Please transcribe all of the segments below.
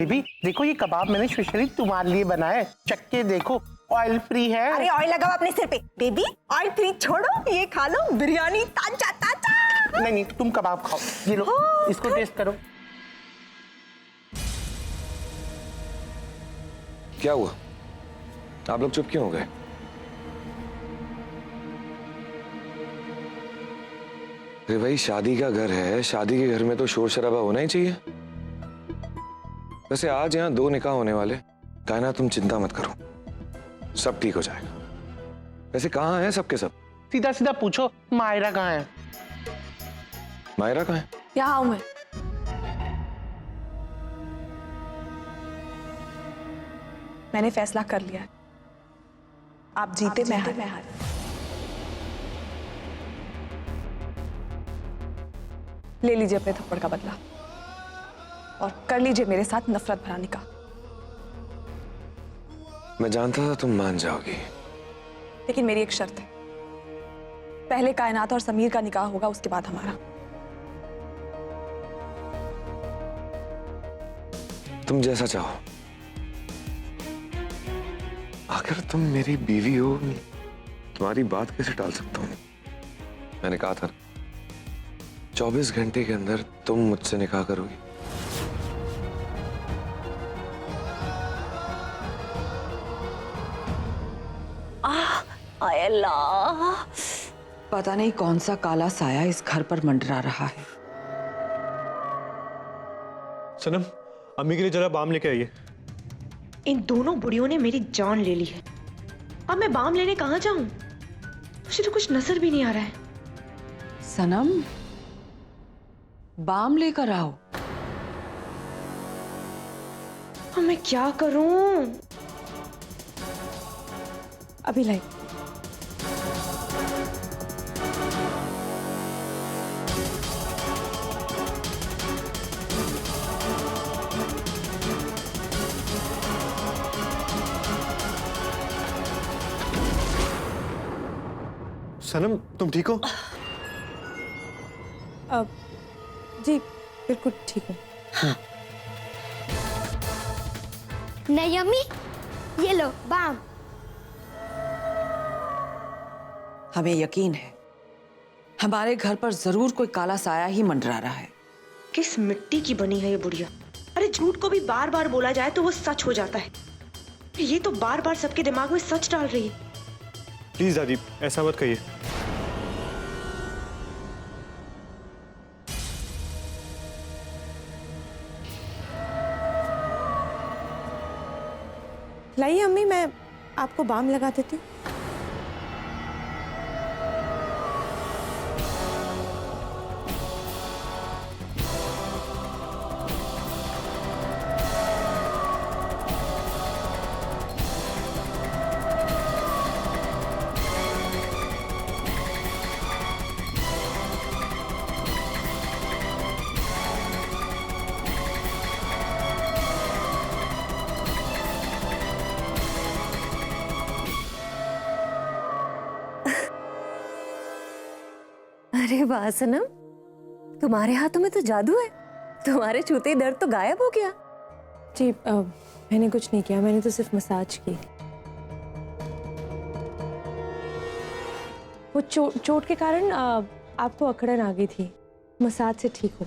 Baby देखो ये कबाब मैंने स्पेशली तुम्हारे लिए बनाया है, चख के देखो, ऑयल फ्री है। अरे ऑयल लगा हुआ अपने सिर पे। बेबी ऑयल फ्री छोड़ो, ये खा लो, बिरयानी ताजा ताजा। नहीं नहीं तुम कबाब खाओ, ये लो इसको टेस्ट करो। क्या हुआ? आप लोग चुप क्यों हो गए? अरे भाई शादी का घर है, शादी के घर में तो शोर शराबा होना ही चाहिए। वैसे आज यहाँ 2 निकाह होने वाले, कायना तुम चिंता मत करो, सब ठीक हो जाएगा। वैसे कहाँ हैं सबके सब? सीधा सीधा पूछो मायरा कहाँ है? मायरा कहाँ है? यहाँ हूं मैं। मैंने फैसला कर लिया है, आप जीते मैं हारी। ले लीजिए अपने थप्पड़ का बदला और कर लीजिए मेरे साथ नफरत भरा निकाह। मैं जानता था तुम मान जाओगी। लेकिन मेरी एक शर्त है, पहले कायनात और समीर का निकाह होगा, उसके बाद हमारा। तुम जैसा चाहो। आखिर तुम मेरी बीवी हो, तुम्हारी बात कैसे टाल सकता हूं? मैंने कहा था 24 घंटे के अंदर तुम मुझसे निकाह करोगी। अल्लाह, पता नहीं कौन सा काला साया इस घर पर मंडरा रहा है। सनम, अम्मी के लिए जरा बाम लेके आइए। इन दोनों बुढ़ियों ने मेरी जान ले ली है। अब मैं बाम लेने कहाँ जाऊं? मुझे तो कुछ नजर भी नहीं आ रहा है। सनम, बाम लेकर आओ। अब मैं क्या करूं? अभी लाई। सनम, तुम ठीक हो? जी बिल्कुल ठीक हूँ। नहीं अम्मी, ये लो बाम। हमें यकीन है हमारे घर पर जरूर कोई काला साया ही मंडरा रहा है। किस मिट्टी की बनी है ये बुढ़िया? अरे झूठ को भी बार बार बोला जाए तो वो सच हो जाता है। ये तो बार बार सबके दिमाग में सच डाल रही है। प्लीज दादी, ऐसा मत कहिए। लाइए अम्मी, मैं आपको बाम लगा देती हूँ। अरे वाह सनम, तुम्हारे हाथों में तो जादू है। तुम्हारे छूते ही दर्द तो गायब हो गया। जी मैंने कुछ नहीं किया, मैंने तो सिर्फ मसाज की। वो चोट के कारण आपको अकड़न आ गई थी, मसाज से ठीक हो।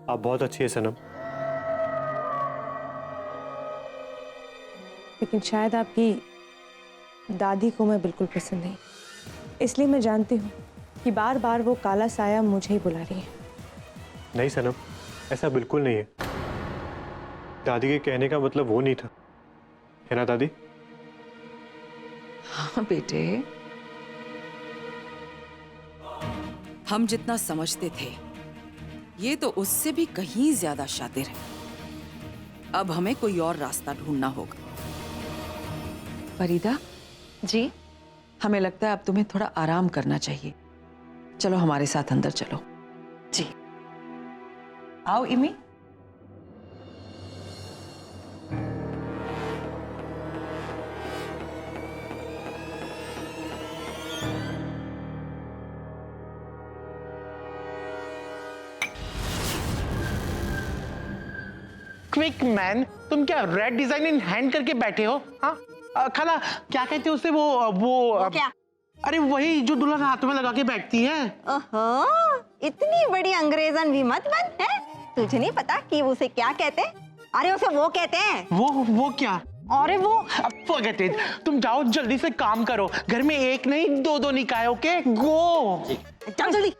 आप बहुत अच्छी है सनम। लेकिन शायद आपकी दादी को मैं बिल्कुल पसंद नहीं, इसलिए मैं जानती हूँ कि बार बार वो काला साया मुझे ही बुला रही है। नहीं सनम, ऐसा बिल्कुल नहीं है। दादी के कहने का मतलब वो नहीं था, है ना दादी? हाँ बेटे, हम जितना समझते थे ये तो उससे भी कहीं ज्यादा शातिर है। अब हमें कोई और रास्ता ढूंढना होगा। फरीदा जी हमें लगता है अब तुम्हें थोड़ा आराम करना चाहिए। चलो हमारे साथ अंदर चलो। जी। आओ इमी। क्विक मैन, तुम क्या रेड डिजाइन इन हैंड करके बैठे हो? हाँ खाला, क्या कहते हैं उसे? वो क्या? अरे वही जो दुल्हन हाथ में लगा के बैठती है। ओहो, इतनी बड़ी अंग्रेजन भी मत बन है। तुझे नहीं पता कि उसे क्या कहते हैं? अरे उसे वो कहते हैं। वो क्या? अरे वो फॉरगेट इट, तुम जाओ जल्दी से काम करो, घर में एक नहीं दो निकाय, ओके? गो, चल जल्दी।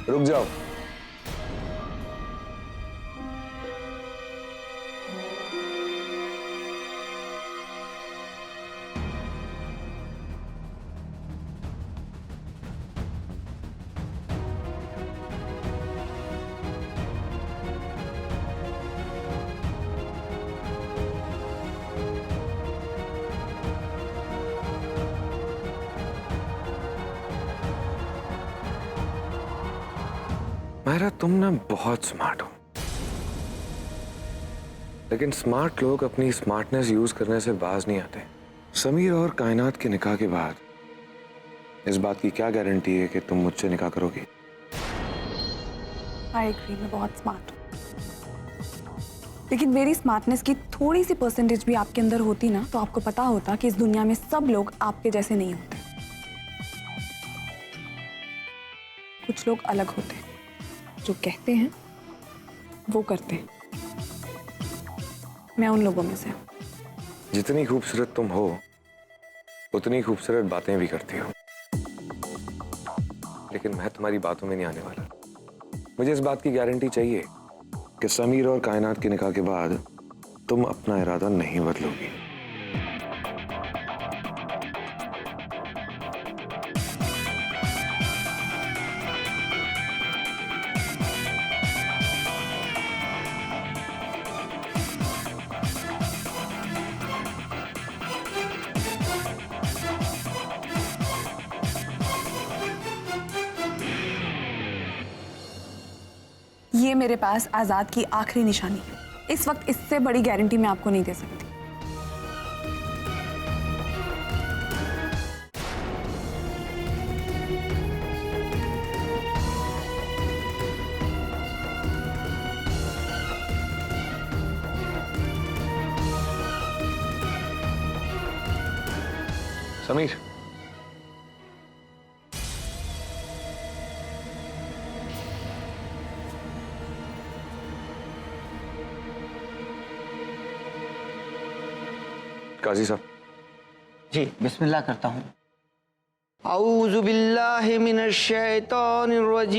रुक जाओ। मायरा, तुम ना बहुत स्मार्ट हो, लेकिन स्मार्ट लोग अपनी स्मार्टनेस यूज करने से बाज नहीं आते। समीर और कायनात के निकाह के बाद इस बात की क्या गारंटी है कि तुम मुझसे निकाह करोगी? आई एग्री, मैं बहुत स्मार्ट हूँ, लेकिन मेरी स्मार्टनेस की थोड़ी सी परसेंटेज भी आपके अंदर होती ना, तो आपको पता होता कि इस दुनिया में सब लोग आपके जैसे नहीं होते। कुछ लोग अलग होते हैं, जो कहते हैं वो करते हैं। मैं उन लोगों में से हूं। जितनी खूबसूरत तुम हो, उतनी खूबसूरत बातें भी करती हो, लेकिन मैं तुम्हारी बातों में नहीं आने वाला। मुझे इस बात की गारंटी चाहिए कि समीर और कायनात के निकाह के बाद तुम अपना इरादा नहीं बदलोगी। ये मेरे पास आजाद की आखिरी निशानी है। इस वक्त इससे बड़ी गारंटी मैं आपको नहीं दे सकती। समीर, काजी साहब। जी बिस्मिल्लाह करता हूँ। औज़ु बिल्लाहि मिनश शैतानिर रजीम।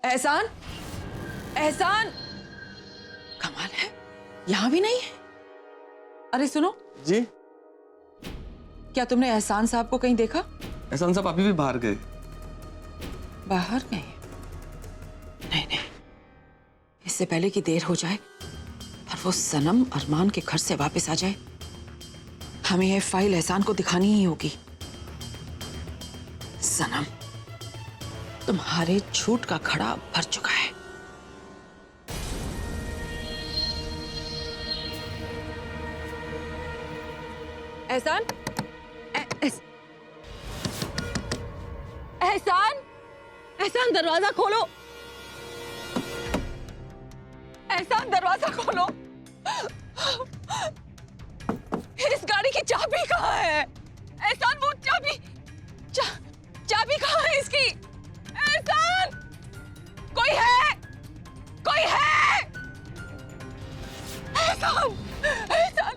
एहसान, एहसान, कमाल है, यहाँ भी नहीं है। अरे सुनो जी, क्या तुमने एहसान साहब को कहीं देखा? एहसान साहब अभी भी बाहर गए। बाहर गए? नहीं नहीं, इससे पहले कि देर हो जाए और वो सनम अरमान के घर से वापस आ जाए, हमें ये फाइल एहसान को दिखानी ही होगी। सनम, तुम्हारे झूठ का खड़ा भर चुका है। एहसान, एहसान, एहसान दरवाजा खोलो। एहसान दरवाजा खोलो। इस गाड़ी की चाबी कहाँ है? एहसान, वो चाबी कहाँ है इसकी? एहसान, कोई है? कोई है? एहसान, एहसान।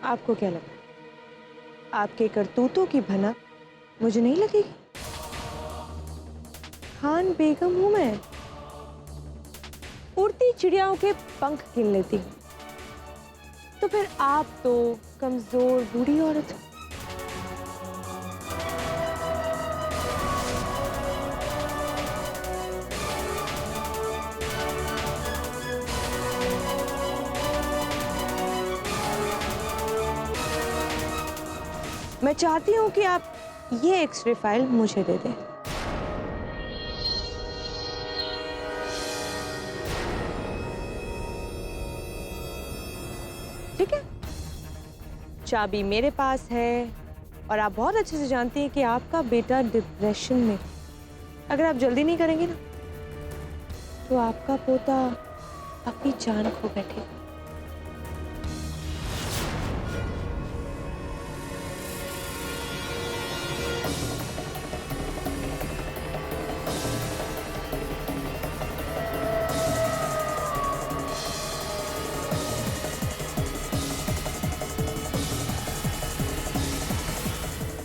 आपको क्या लगा आपके करतूतों की भनक मुझे नहीं लगेगी? खान बेगम हूं मैं, उड़ती चिड़ियाओं के पंख गिन लेती हूँ। तो फिर आप तो कमजोर बूढ़ी औरत हो। मैं चाहती हूँ कि आप ये एक्सरे फाइल मुझे दे दें। ठीक है, चाबी मेरे पास है और आप बहुत अच्छे से जानती हैं कि आपका बेटा डिप्रेशन में, अगर आप जल्दी नहीं करेंगे ना तो आपका पोता अपनी जान खो बैठेगा।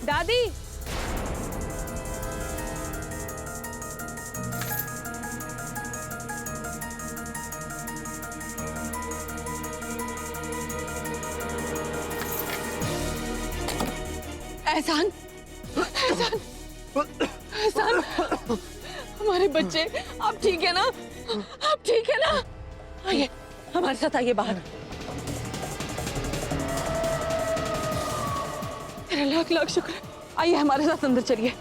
दादी, एहसान, एहसान, एहसान, हमारे बच्चे, आप ठीक है ना? आप ठीक है ना? आइए, हमारे साथ आइए बाहर। तेरा लाख लाख शुक्र है। आइए हमारे साथ अंदर चलिए।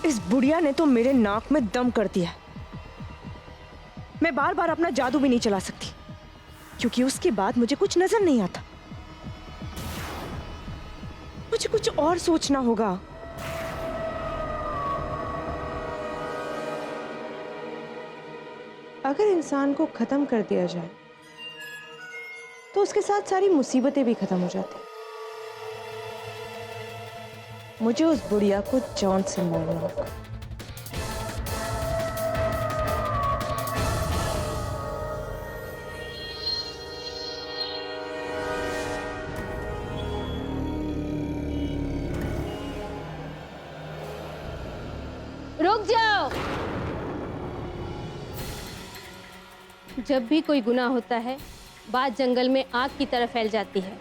इस बुढ़िया ने तो मेरे नाक में दम कर दिया। मैं बार बार अपना जादू भी नहीं चला सकती क्योंकि उसके बाद मुझे कुछ नजर नहीं आता। मुझे कुछ और सोचना होगा। अगर इंसान को खत्म कर दिया जाए तो उसके साथ सारी मुसीबतें भी खत्म हो जाती। मुझे उस बुढ़िया को जान से मारना होगा। रुक जाओ। जब भी कोई गुनाह होता है बात जंगल में आग की तरह फैल जाती है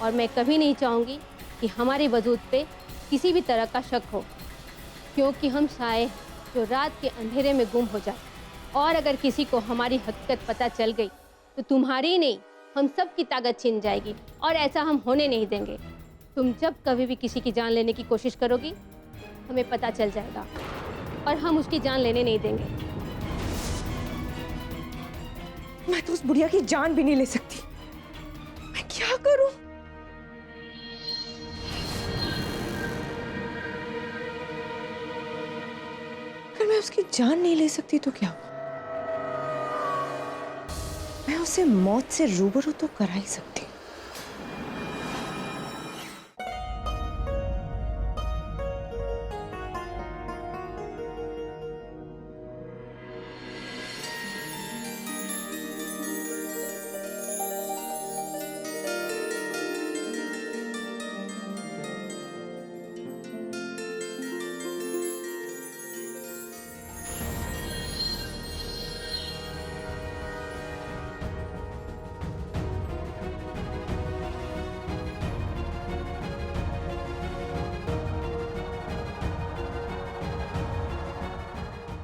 और मैं कभी नहीं चाहूँगी कि हमारे वजूद पे किसी भी तरह का शक हो, क्योंकि हम साए हैं जो रात के अंधेरे में गुम हो जाते। और अगर किसी को हमारी हकीकत पता चल गई तो तुम्हारी नहीं हम सब की ताकत छिन जाएगी और ऐसा हम होने नहीं देंगे। तुम जब कभी भी किसी की जान लेने की कोशिश करोगी हमें पता चल जाएगा और हम उसकी जान लेने नहीं देंगे। मैं तो उस बुढ़िया की जान भी नहीं ले सकती। मैं क्या करूं? अगर मैं उसकी जान नहीं ले सकती तो क्या? मैं उसे मौत से रूबरू तो करा ही सकती।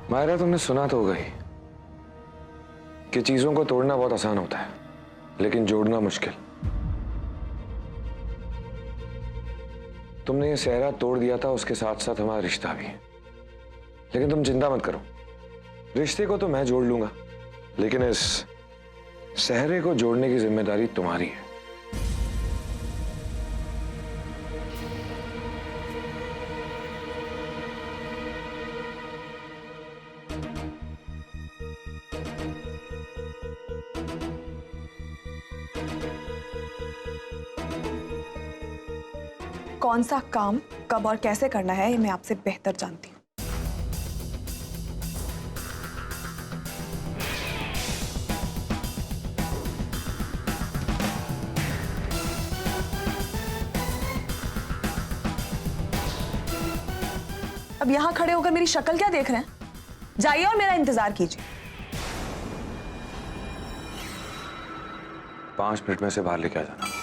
मायरा, तुमने सुना तो होगा ही कि चीजों को तोड़ना बहुत आसान होता है लेकिन जोड़ना मुश्किल। तुमने ये सहरा तोड़ दिया था, उसके साथ साथ हमारा रिश्ता भी। लेकिन तुम चिंता मत करो, रिश्ते को तो मैं जोड़ लूंगा, लेकिन इस सहरे को जोड़ने की जिम्मेदारी तुम्हारी है। कौन सा काम कब और कैसे करना है ये मैं आपसे बेहतर जानती हूँ। अब यहाँ खड़े होकर मेरी शक्ल क्या देख रहे हैं? जाइए और मेरा इंतजार कीजिए। 5 मिनट में से बाहर लेके आ जाना।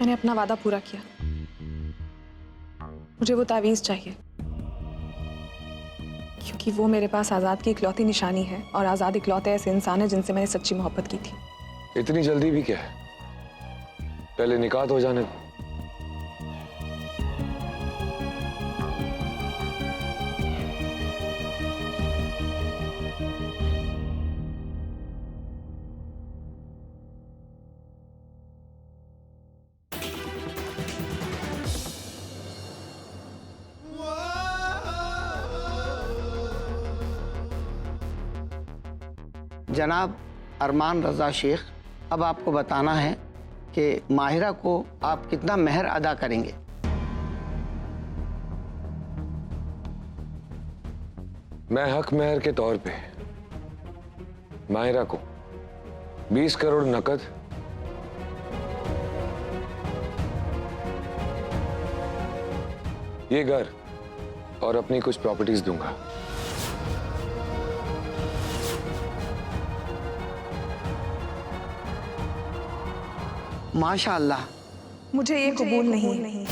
मैंने अपना वादा पूरा किया। मुझे वो तावीज़ चाहिए क्योंकि वो मेरे पास आज़ाद की इकलौती निशानी है और आज़ाद इकलौते ऐसे इंसान है जिनसे मैंने सच्ची मोहब्बत की थी। इतनी जल्दी भी क्या है? पहले निकाह तो हो जाने दो। जनाब अरमान रज़ा शेख, अब आपको बताना है कि माहिरा को आप कितना मेहर अदा करेंगे। मैं हक मेहर के तौर पे माहिरा को 20 करोड़ नकद, ये घर और अपनी कुछ प्रॉपर्टीज दूंगा। माशाअल्लाह। मुझे ये कबूल नहीं।